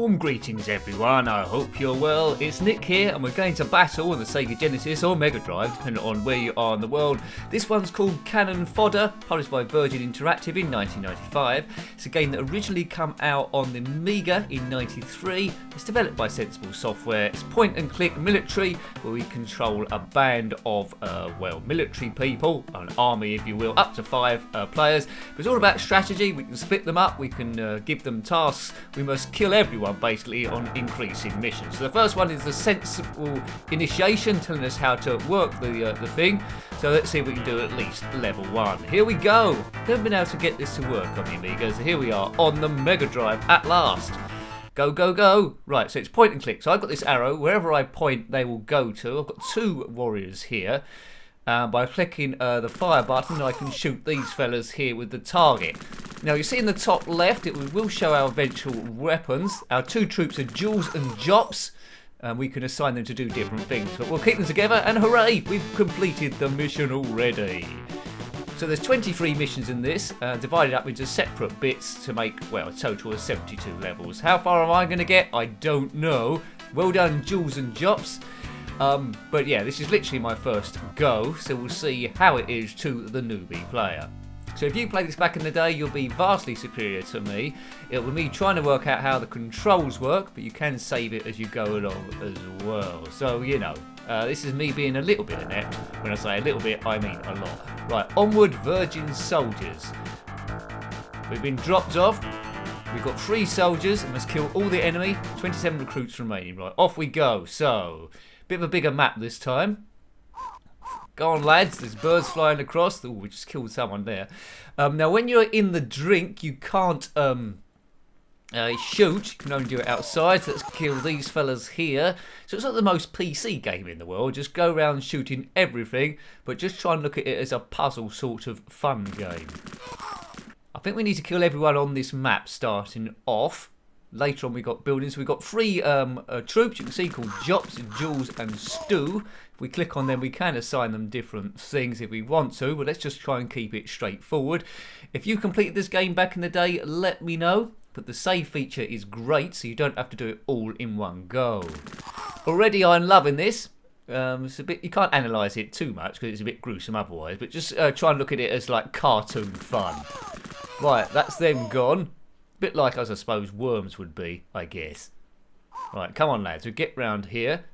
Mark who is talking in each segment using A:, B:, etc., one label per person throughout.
A: Warm greetings everyone, I hope you're well. It's Nick here and we're going to battle on the Sega Genesis or Mega Drive, depending on where you are in the world. This one's called Channel Fodder, published by Virgin Interactive in 1995. It's a game that originally came out on the Amiga in 93. It's developed by Sensible Software. It's point and click military, where we control a band of, military people, an army if you will, up to 5 players. But it's all about strategy. We can split them up, we can give them tasks. We must kill everyone basically on increasing missions. So the first one is the sensible initiation, telling us how to work the thing. So let's see if we can do at least level 1. Here we go. Never been able to get this to work on the Amiga, so here we are on the Mega Drive at last. Go, go, go. Right, so it's point and click. So I've got this arrow. Wherever I point, they will go to. I've got 2 warriors here. By clicking the fire button, I can shoot these fellas here with the target. Now you see in the top left, it will show our eventual weapons. Our 2 troops are Jules and Jops. We can assign them to do different things, but we'll keep them together and hooray, we've completed the mission already. So there's 23 missions in this, divided up into separate bits to make, well, a total of 72 levels. How far am I going to get? I don't know. Well done, Jules and Jops. But yeah, this is literally my first go, so we'll see how it is to the newbie player. So if you played this back in the day, you'll be vastly superior to me. It'll be me trying to work out how the controls work, but you can save it as you go along as well. So, you know, this is me being a little bit inept. When I say a little bit, I mean a lot. Right, onward, Virgin soldiers. We've been dropped off. We've got 3 soldiers and must kill all the enemy. 27 recruits remaining. Right, off we go. So, bit of a bigger map this time. Go on, lads. There's birds flying across. Oh, we just killed someone there. Now, when you're in the drink, you can't shoot. You can only do it outside. So let's kill these fellas here. So it's not the most PC game in the world. Just go around shooting everything, but just try and look at it as a puzzle sort of fun game. I think we need to kill everyone on this map starting off. Later on we got buildings. We've got 3 troops, you can see, called Jops, Jules and Stu. If we click on them, we can assign them different things if we want to, but let's just try and keep it straightforward. If you completed this game back in the day, let me know. But the save feature is great, so you don't have to do it all in one go. Already I'm loving this. It's a bit, you can't analyse it too much because it's a bit gruesome otherwise, but just try and look at it as like cartoon fun. Right, that's them gone. Bit like, as I suppose, worms would be, I guess. Right, come on, lads. We get round here.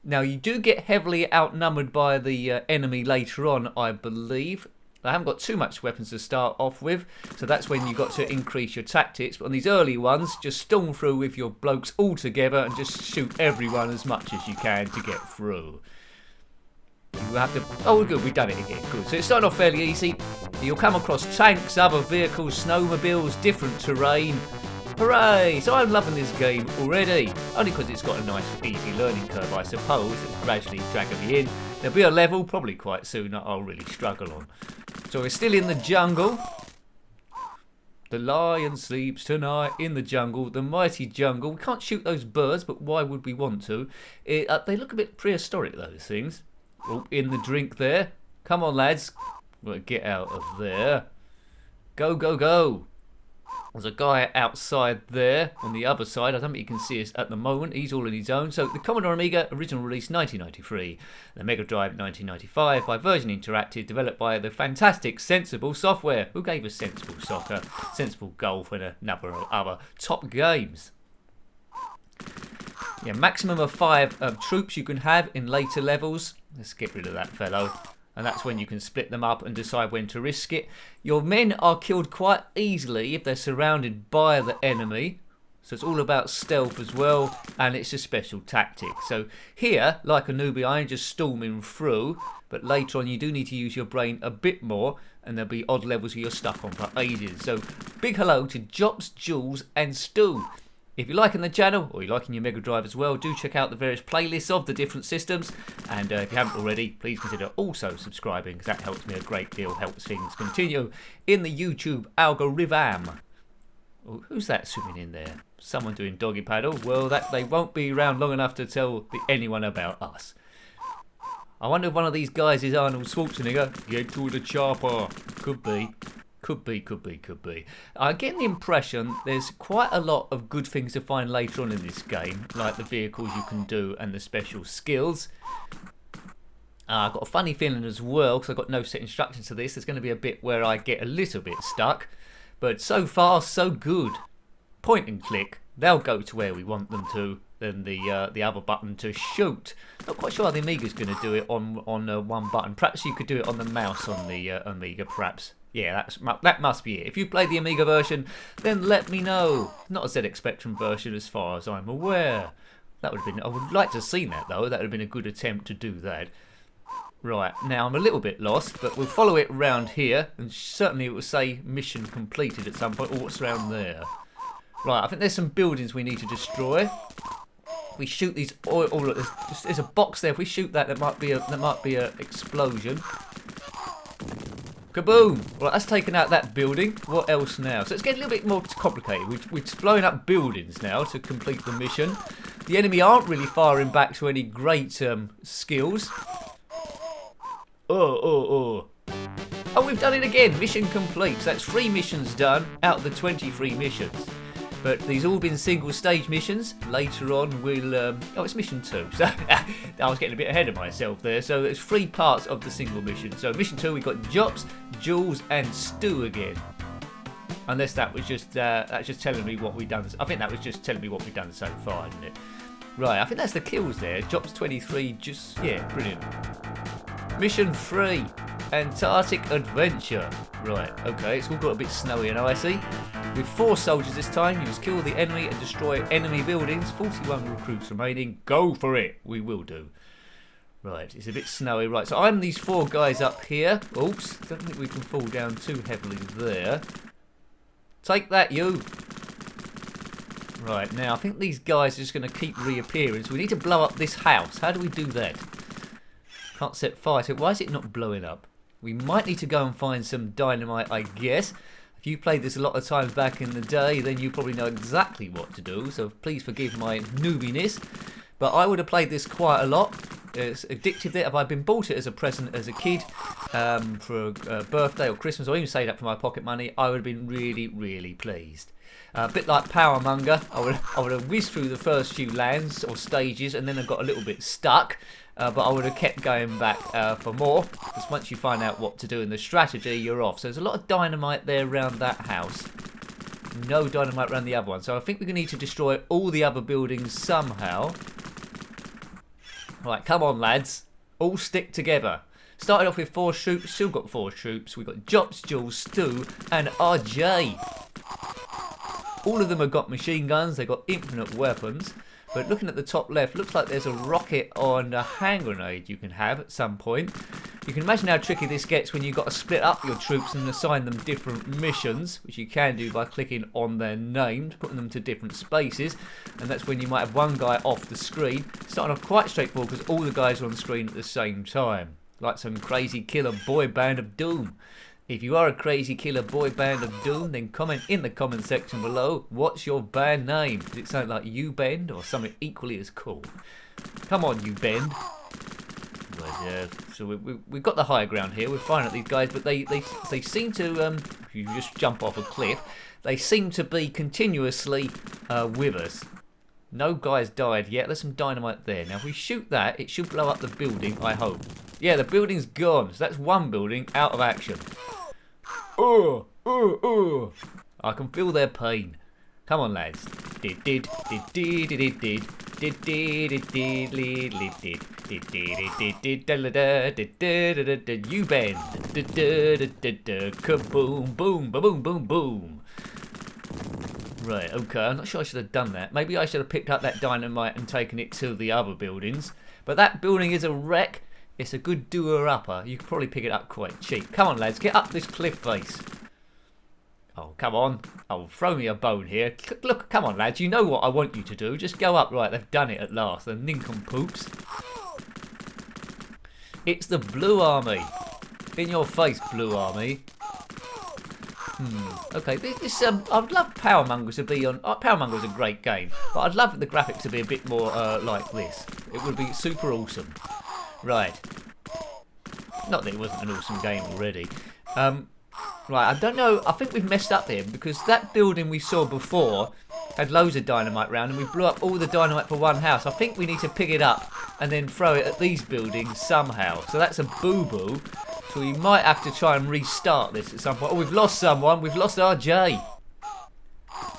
A: Now, you do get heavily outnumbered by the enemy later on, I believe. I haven't got too much weapons to start off with, so that's when you've got to increase your tactics. But on these early ones, just storm through with your blokes all together and just shoot everyone as much as you can to get through. You have to... Oh, good, we've done it again. Good. So it's starting off fairly easy. You'll come across tanks, other vehicles, snowmobiles, different terrain. Hooray! So I'm loving this game already. Only because it's got a nice, easy learning curve, I suppose. It's gradually dragging me in. There'll be a level, probably quite soon, that I'll really struggle on. So we're still in the jungle. The lion sleeps tonight in the jungle, the mighty jungle. We can't shoot those birds, but why would we want to? They look a bit prehistoric, those things. Oh, in the drink there. Come on, lads. We'll get out of there. Go, go, go. There's a guy outside there on the other side. I don't think you can see us at the moment. He's all in his own. So the Commodore Amiga, original release 1993. The Mega Drive 1995 by Virgin Interactive, developed by the fantastic Sensible Software. Who gave us Sensible Soccer, Sensible Golf and a number of other top games. Yeah, maximum of 5 troops you can have in later levels. Let's get rid of that fellow. And that's when you can split them up and decide when to risk it. Your men are killed quite easily if they're surrounded by the enemy. So it's all about stealth as well, and it's a special tactic. So here, like a newbie, I'm just storming through, but later on you do need to use your brain a bit more, and there'll be odd levels where you're stuck on for ages. So big hello to Jops, Jules and Stu. If you're liking the channel, or you're liking your Mega Drive as well, do check out the various playlists of the different systems. And if you haven't already, please consider also subscribing, because that helps me a great deal, helps things continue in the YouTube algorithm. Oh, who's that swimming in there? Someone doing doggy paddle? Well, they won't be around long enough to tell anyone about us. I wonder if one of these guys is Arnold Schwarzenegger. Get to the chopper. Could be. Could be, could be, could be. I get the impression there's quite a lot of good things to find later on in this game, like the vehicles you can do and the special skills. I've got a funny feeling as well, because I've got no set instructions to this, there's going to be a bit where I get a little bit stuck. But so far, so good. Point and click, they'll go to where we want them to. Then the other button to shoot. Not quite sure how the Amiga's going to do it on one button. Perhaps you could do it on the mouse on the Amiga, perhaps. Yeah, that must be it. If you play the Amiga version, then let me know. Not a ZX Spectrum version as far as I'm aware. That would have been... I would like to have seen that, though. That would have been a good attempt to do that. Right, now I'm a little bit lost, but we'll follow it round here, and certainly it will say mission completed at some point. Oh, what's around there? Right, I think there's some buildings we need to destroy. If we shoot these, look, there's a box there. If we shoot that, there might be a explosion. Kaboom! Well, that's taken out that building. What else now? So it's getting a little bit more complicated. We're blowing up buildings now to complete the mission. The enemy aren't really firing back to any great skills. Oh, we've done it again. Mission complete. So that's 3 missions done out of the 23 missions. But these all been single stage missions. Later on we'll... oh, it's mission 2. So I was getting a bit ahead of myself there. So there's 3 parts of the single mission. So mission 2 we've got Jops, Jules and Stu again. Unless that was just... that's just telling me what we've done. I think that was just telling me what we've done so far, isn't it? Right, I think that's the kills there. Jops 23, just... yeah, brilliant. Mission 3, Antarctic Adventure. Right, okay, it's all got a bit snowy now, I see. With 4 soldiers this time, you must kill the enemy and destroy enemy buildings. 41 recruits remaining. Go for it. We will do. Right, it's a bit snowy. Right, so I'm these 4 guys up here. Oops, don't think we can fall down too heavily there. Take that, you. Right, now I think these guys are just going to keep reappearing. So we need to blow up this house. How do we do that? Can't set fire to it. Why is it not blowing up? We might need to go and find some dynamite, I guess. If you played this a lot of times back in the day, then you probably know exactly what to do. So please forgive my noobiness. But I would have played this quite a lot. It's addictive there. If I'd been bought it as a present as a kid for a birthday or Christmas, or even saved up for my pocket money, I would have been really, really pleased. A bit like Powermonger, I would have whizzed through the first few lands or stages and then I got a little bit stuck. But I would have kept going back for more, because once you find out what to do in the strategy, you're off. So there's a lot of dynamite there around that house. No dynamite around the other one. So I think we're going to need to destroy all the other buildings somehow. Right, come on, lads. All stick together. Started off with 4 troops, still got 4 troops. We've got Jops, Jules, Stu, and RJ. All of them have got machine guns. They've got infinite weapons. But looking at the top left, looks like there's a rocket on a hand grenade you can have at some point. You can imagine how tricky this gets when you've got to split up your troops and assign them different missions, which you can do by clicking on their names, putting them to different spaces. And that's when you might have one guy off the screen. Starting off quite straightforward because all the guys are on the screen at the same time. Like some crazy killer boy band of doom. If you are a crazy killer boy band of doom, then comment in the comment section below, what's your band name? Does it sound like You Bend or something equally as cool? Come on, You Bend. But, so we've got the higher ground here. We're firing at these guys, but they seem to, if you just jump off a cliff, they seem to be continuously with us. No guys died yet. There's some dynamite there. Now, if we shoot that, it should blow up the building, I hope. Yeah, the building's gone. So that's one building out of action. I can feel their pain. Come on, lads. You bend. Kaboom, boom, boom, boom, boom. Right, okay, I'm not sure I should have done that. Maybe I should have picked up that dynamite and taken it to the other buildings. But that building is a wreck. It's a good doer-upper. You could probably pick it up quite cheap. Come on, lads, get up this cliff face. Oh, come on. Oh, throw me a bone here. Look, come on, lads, you know what I want you to do. Just go up. Right, they've done it at last. The nincompoops. It's the Blue Army. In your face, Blue Army. Okay, this I'd love Powermonger to be on. Powermonger's a great game, but I'd love the graphics to be a bit more like this. It would be super awesome. Right. Not that it wasn't an awesome game already. Right, I don't know. I think we've messed up here because that building we saw before had loads of dynamite round and we blew up all the dynamite for one house. I think we need to pick it up and then throw it at these buildings somehow. So that's a boo-boo. So we might have to try and restart this at some point. Oh, we've lost someone. We've lost RJ.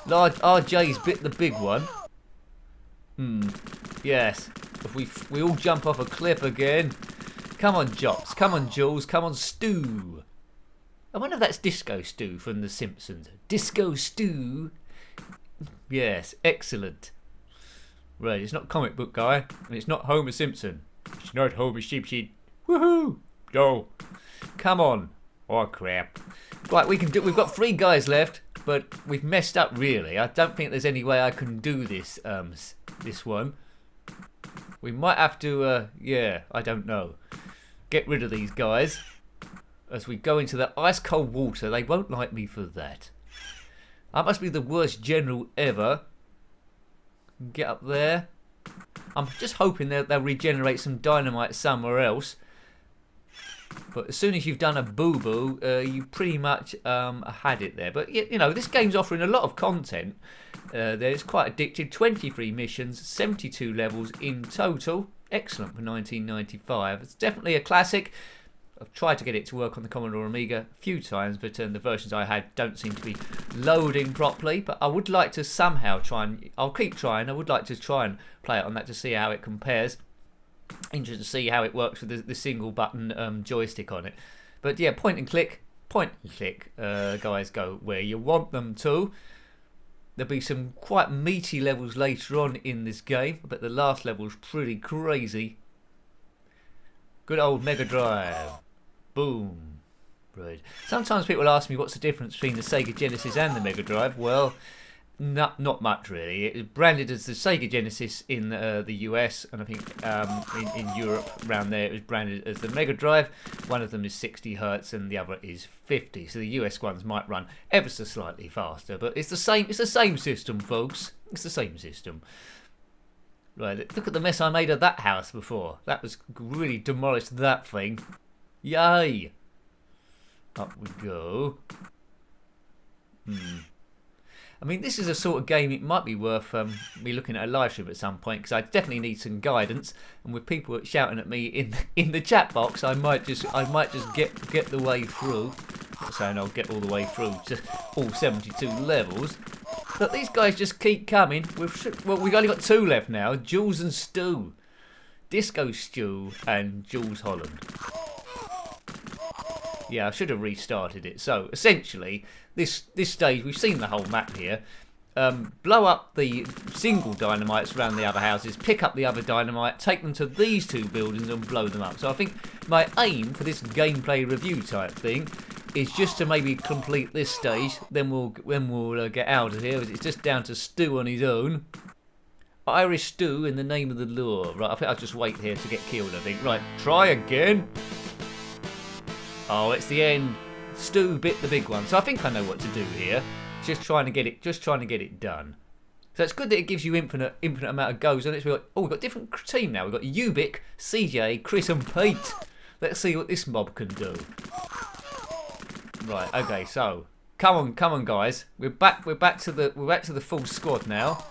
A: RJ's bit the big one. Yes. If we all jump off a cliff again. Come on, Jops. Come on, Jules. Come on, Stu. I wonder if that's Disco Stu from The Simpsons. Disco Stu. Yes, excellent. Right, it's not comic book guy, and it's not Homer Simpson. It's not Homer Simpson. Woohoo! No. Come on. Oh crap. Right, we can do. We've got 3 guys left, but we've messed up really. I don't think there's any way I can do this. This one. We might have to. Yeah, I don't know. Get rid of these guys. As we go into the ice cold water, they won't like me for that. I must be the worst general ever. Get up there. I'm just hoping that they'll regenerate some dynamite somewhere else. But as soon as you've done a boo-boo, you pretty much had it there. But, you know, this game's offering a lot of content. It's quite addictive. 23 missions, 72 levels in total. Excellent for 1995. It's definitely a classic. I've tried to get it to work on the Commodore Amiga a few times, but the versions I had don't seem to be loading properly. But I would like to somehow try and... I'll keep trying. I would like to try and play it on that to see how it compares. Interested to see how it works with the single button joystick on it. But yeah, point and click. Guys go where you want them to. There'll be some quite meaty levels later on in this game, but the last level's pretty crazy. Good old Mega Drive. Boom. Right. Sometimes people ask me what's the difference between the Sega Genesis and the Mega Drive. Well, not much really. It was branded as the Sega Genesis in the US, and I think in Europe around there it was branded as the Mega Drive. One of them is 60 Hertz and the other is 50. So the US ones might run ever so slightly faster, but it's the same. It's the same system, folks. It's the same system. Right, look at the mess I made of that house before. That was really demolished that thing. Yay! Up we go. I mean, this is a sort of game it might be worth me looking at a live stream at some point, because I definitely need some guidance. And with people shouting at me in the chat box, I might just get the way through. I'm not saying I'll get all the way through to all 72 levels. But these guys just keep coming. We've only got 2 left now. Jules and Stu. Disco Stu and Jules Holland. Yeah, I should have restarted it. So, essentially, this stage, we've seen the whole map here. Blow up the single dynamites around the other houses, pick up the other dynamite, take them to these 2 buildings and blow them up. So I think my aim for this gameplay review type thing is just to maybe complete this stage, then we'll get out of here. It's just down to Stu on his own. Irish Stu in the name of the law. Right, I think I'll just wait here to get killed, I think. Right, try again. Oh, it's the end. Stu bit the big one. So I think I know what to do here. Just trying to get it done. So it's good that it gives you infinite amount of goes on it. We've got different team now. We've got Ubik, CJ, Chris and Pete. Let's see what this mob can do. Right, okay, so come on guys. We're back to the full squad now.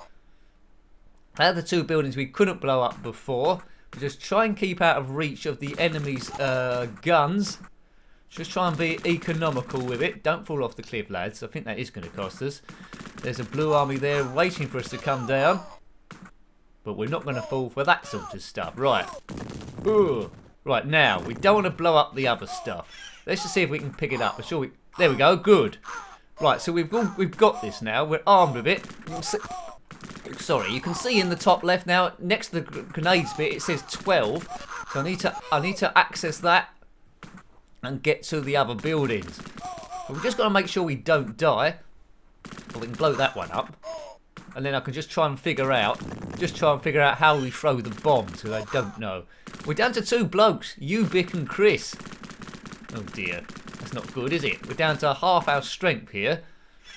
A: They're the 2 buildings we couldn't blow up before. We just try and keep out of reach of the enemy's guns. Just try and be economical with it. Don't fall off the cliff, lads. I think that is going to cost us. There's a blue army there waiting for us to come down. But we're not going to fall for that sort of stuff. Right. Ooh. Right, now, we don't want to blow up the other stuff. Let's just see if we can pick it up. There we go. Good. Right, so we've got this now. We're armed with it. Sorry, you can see in the top left now, next to the grenades bit, it says 12. So I need to access that and get to the other buildings. But we've just got to make sure we don't die. But we can blow that one up. And then I can just try and figure out how we throw the bombs, because I don't know. We're down to 2 blokes, Ubik and Chris. Oh dear, that's not good, is it? We're down to half our strength here.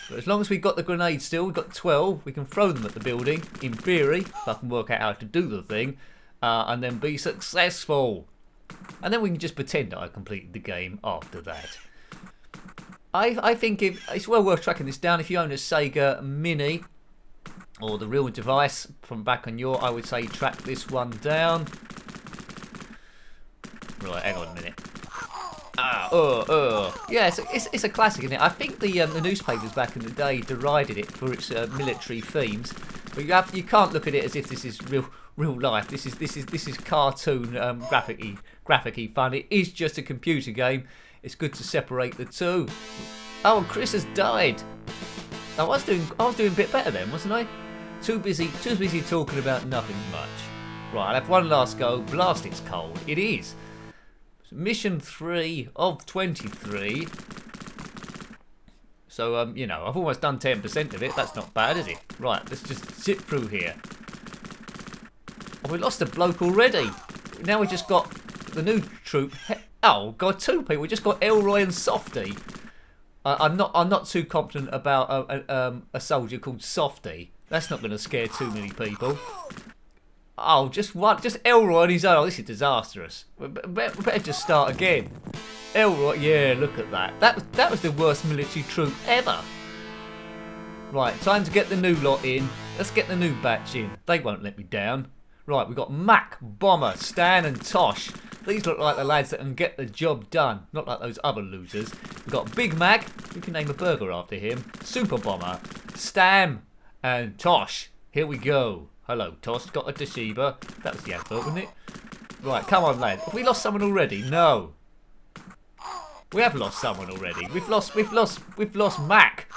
A: But as long as we've got the grenades still, we've got 12, we can throw them at the building, in theory, if I can work out how to do the thing, and then be successful. And then we can just pretend that I completed the game after that. I think it's well worth tracking this down. If you own a Sega Mini or the real device from back on your, I would say track this one down. Right, hang on a minute. Yeah, it's a classic, isn't it? I think the newspapers back in the day derided it for its military themes, but you can't look at it as if this is real life. This is cartoon graphic-y fun. It is just a computer game. It's good to separate the two. Oh, and Chris has died. I was doing a bit better then, wasn't I? Too busy talking about nothing much. Right, I'll have one last go. Blast, it's cold. It is. Mission 3 of 23. So, you know, I've almost done 10% of it. That's not bad, is it? Right, let's just zip through here. Oh, we lost a bloke already. Now we just got the new troop. Oh, got 2 people. We just got Elroy and Softy. I'm not too confident about a soldier called Softy. That's not going to scare too many people. Oh, just Elroy on his own. Oh, this is disastrous. We better just start again. Elroy, yeah, look at that. That was the worst military troop ever. Right, time to get the new lot in. Let's get the new batch in. They won't let me down. Right, we've got Mac, Bomber, Stan and Tosh. These look like the lads that can get the job done, not like those other losers. We've got Big Mac, we can name a burger after him, Super Bomber, Stan and Tosh. Here we go. Hello, Tosh, got a Toshiba. That was the advert, wasn't it? Right, come on, lad. Have we lost someone already? No. We have lost someone already. We've lost Mac.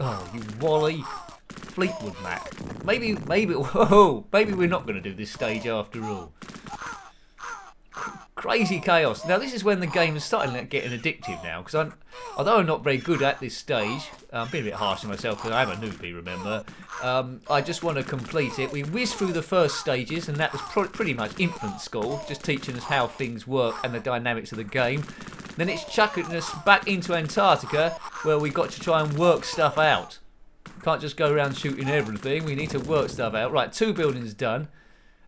A: Oh, you Wally. Fleetwood Mac. Maybe we're not going to do this stage after all. Crazy chaos. Now this is when the game is starting getting addictive now, because although I'm not very good at this stage, I'm being a bit harsh on myself because I'm a newbie, remember. I just want to complete it. We whizzed through the first stages and that was pretty much infant school, just teaching us how things work and the dynamics of the game. Then it's chucking us back into Antarctica where we got to try and work stuff out. Can't just go around shooting everything, we need to work stuff out. Right, 2 buildings done.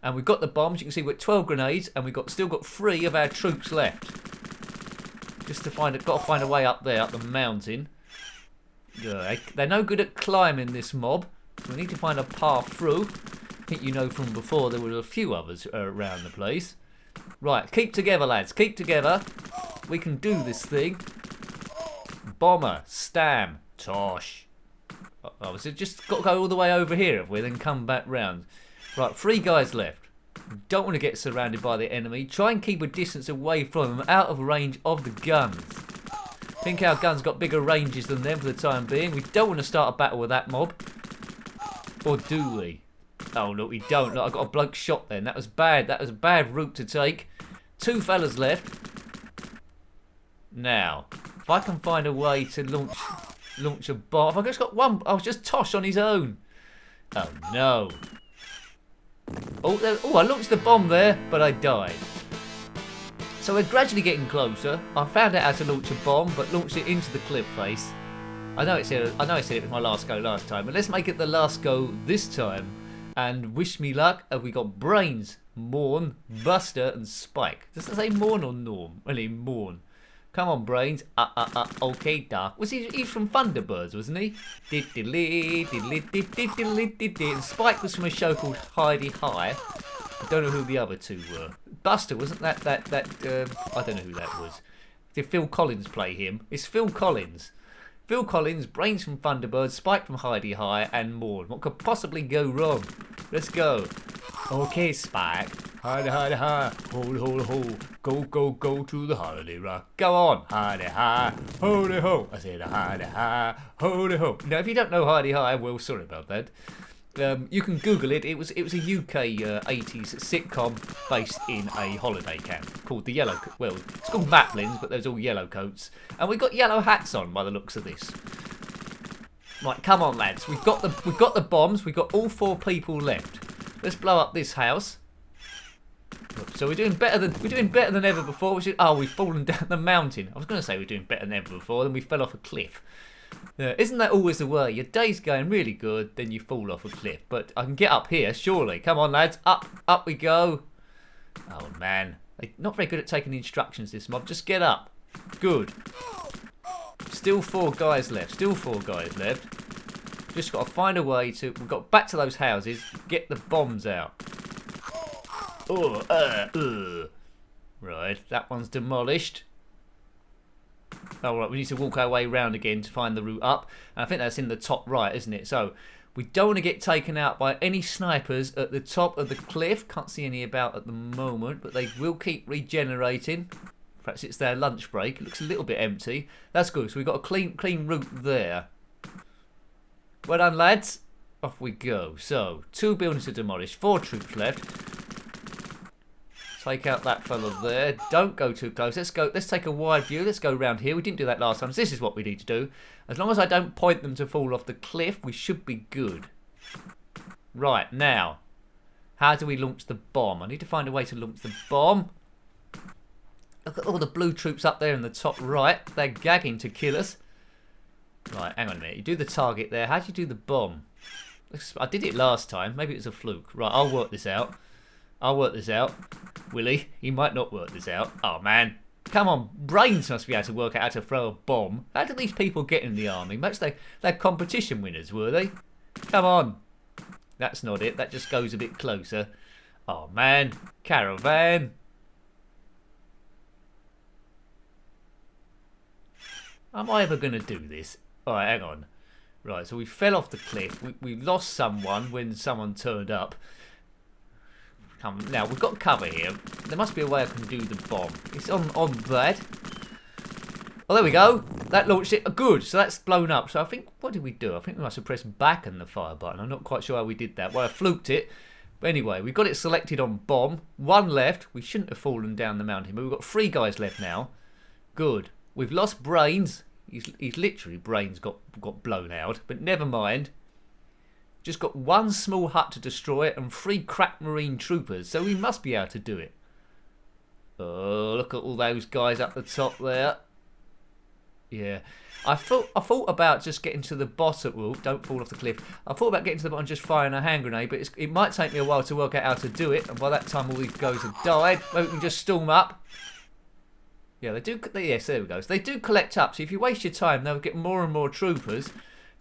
A: And we've got the bombs. You can see we've got 12 grenades, and we've still got 3 of our troops left. Just to got to find a way up there, up the mountain. They're no good at climbing this mob. So we need to find a path through. I think you know from before there were a few others around the place. Right, keep together, lads. Keep together. We can do this thing. Bomber, Stam, Tosh. Oh, so just got to go all the way over here, have we? Then come back round. Right, 3 guys left. Don't want to get surrounded by the enemy. Try and keep a distance away from them, out of range of the guns. Think our guns got bigger ranges than them for the time being. We don't want to start a battle with that mob. Or do we? Oh, look, we don't. Look, I got a bloke shot then. That was bad. That was a bad route to take. 2 fellas left. Now, if I can find a way to launch a bomb. I've just got one. I was just Tosh on his own. Oh, no. Oh, I launched the bomb there, but I died. So we're gradually getting closer. I found out how to launch a bomb, but launched it into the cliff face. I know I said it was my last go last time, but let's make it the last go this time. And wish me luck. We got Brains, Morn, Buster, and Spike. Does it say Morn or Norm? Really, Morn. Come on, Brains. Okay, Dark. He's from Thunderbirds, wasn't he? And Spike was from a show called Heidi High. I don't know who the other 2 were. Buster, wasn't that I don't know who that was. Did Phil Collins play him? It's Phil Collins. Phil Collins, Brains from Thunderbirds, Spike from Heidi High, and more. What could possibly go wrong? Let's go. Okay, Spike. Heidi, Heidi, hi. Holy, holy, ho. Go, go, go to the holiday rock. Go on. Heidi, hi. Holy, ho. I said Heidi, hi. Holy, ho. Now, if you don't know Heidi High, well, sorry about that. You can Google it. It was a UK 80s sitcom based in a holiday camp called the Yellow. Well, it's called Maplins, but there's all yellow coats, and we got yellow hats on by the looks of this. Right, come on, lads. We've got the bombs. We've got all 4 people left. Let's blow up this house. So we're doing better than ever before. We've fallen down the mountain. I was going to say we're doing better than ever before, then we fell off a cliff. Isn't that always the way? Your day's going really good, then you fall off a cliff. But I can get up here, surely. Come on, lads. Up we go. Oh, man. They're not very good at taking the instructions, this mob. Just get up. Good. Still 4 guys left. Still 4 guys left. Just got to find a way to... We've got back to those houses. Get the bombs out. Right, that one's demolished. Alright, we need to walk our way round again to find the route up. And I think that's in the top right, isn't it? So, we don't want to get taken out by any snipers at the top of the cliff. Can't see any about at the moment, but they will keep regenerating. Perhaps it's their lunch break. It looks a little bit empty. That's good. So we've got a clean route there. Well done, lads. Off we go. So, 2 buildings are demolished. 4 troops left. Take out that fellow there. Don't go too close. Let's take a wide view. Let's go round here. We didn't do that last time. So this is what we need to do. As long as I don't point them to fall off the cliff, we should be good. Right, now. How do we launch the bomb? I need to find a way to launch the bomb. Look at all the blue troops up there in the top right. They're gagging to kill us. Right, hang on a minute. You do the target there. How do you do the bomb? I did it last time. Maybe it was a fluke. Right, I'll work this out. Will he? He might not work this out. Oh, man. Come on. Brains must be able to work out how to throw a bomb. How did these people get in the army? Most they're competition winners, were they? Come on. That's not it. That just goes a bit closer. Oh, man. Caravan. Am I ever going to do this? Alright, hang on. Right, so we fell off the cliff. We lost someone when someone turned up. Now, we've got cover here. There must be a way I can do the bomb. It's on that. Oh, there we go. That launched it. Good. So that's blown up. So I think, what did we do? I think we must have pressed back on the fire button. I'm not quite sure how we did that. Well, I fluked it. But anyway, we've got it selected on bomb. 1 left. We shouldn't have fallen down the mountain, but we've got 3 guys left now. Good. We've lost brains. He's literally brains got blown out. But never mind. Just got 1 small hut to destroy and 3 crack marine troopers, so we must be able to do it. Oh, look at all those guys up the top there. Yeah, I thought about just getting to the bottom. Well, don't fall off the cliff. I thought about getting to the bottom and just firing a hand grenade, but it might take me a while to work out how to do it. And by that time, all these guys have died. Maybe we can just storm up. Yeah, they do. Yes, there we go. So they do collect up. So if you waste your time, they'll get more and more troopers.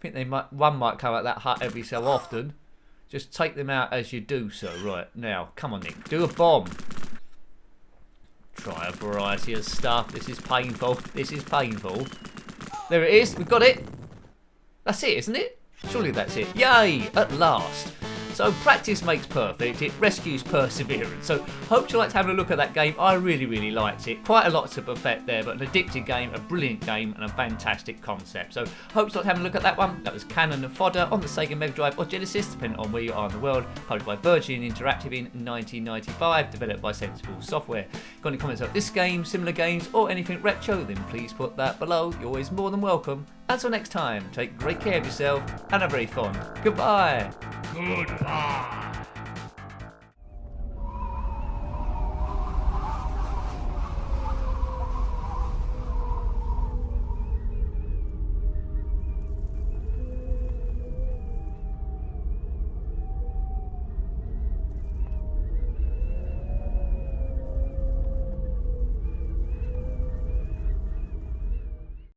A: I think one might come out that hut every so often. Just take them out as you do so. Right, now, come on, Nick. Do a bomb. Try a variety of stuff. This is painful. This is painful. There it is. We've got it. That's it, isn't it? Surely that's it. Yay! At last. So practice makes perfect. It rescues perseverance. So hope you liked having a look at that game. I really, really liked it. Quite a lot to perfect there, but an addictive game, a brilliant game, and a fantastic concept. So hope you liked having a look at that one. That was Canon Fodder on the SEGA Mega Drive or Genesis, depending on where you are in the world. Published by Virgin Interactive in 1995. Developed by Sensible Software. Got any comments about this game, similar games, or anything retro? Then please put that below. You're always more than welcome. Until next time, take great care of yourself and have very fun. Goodbye.
B: Goodbye.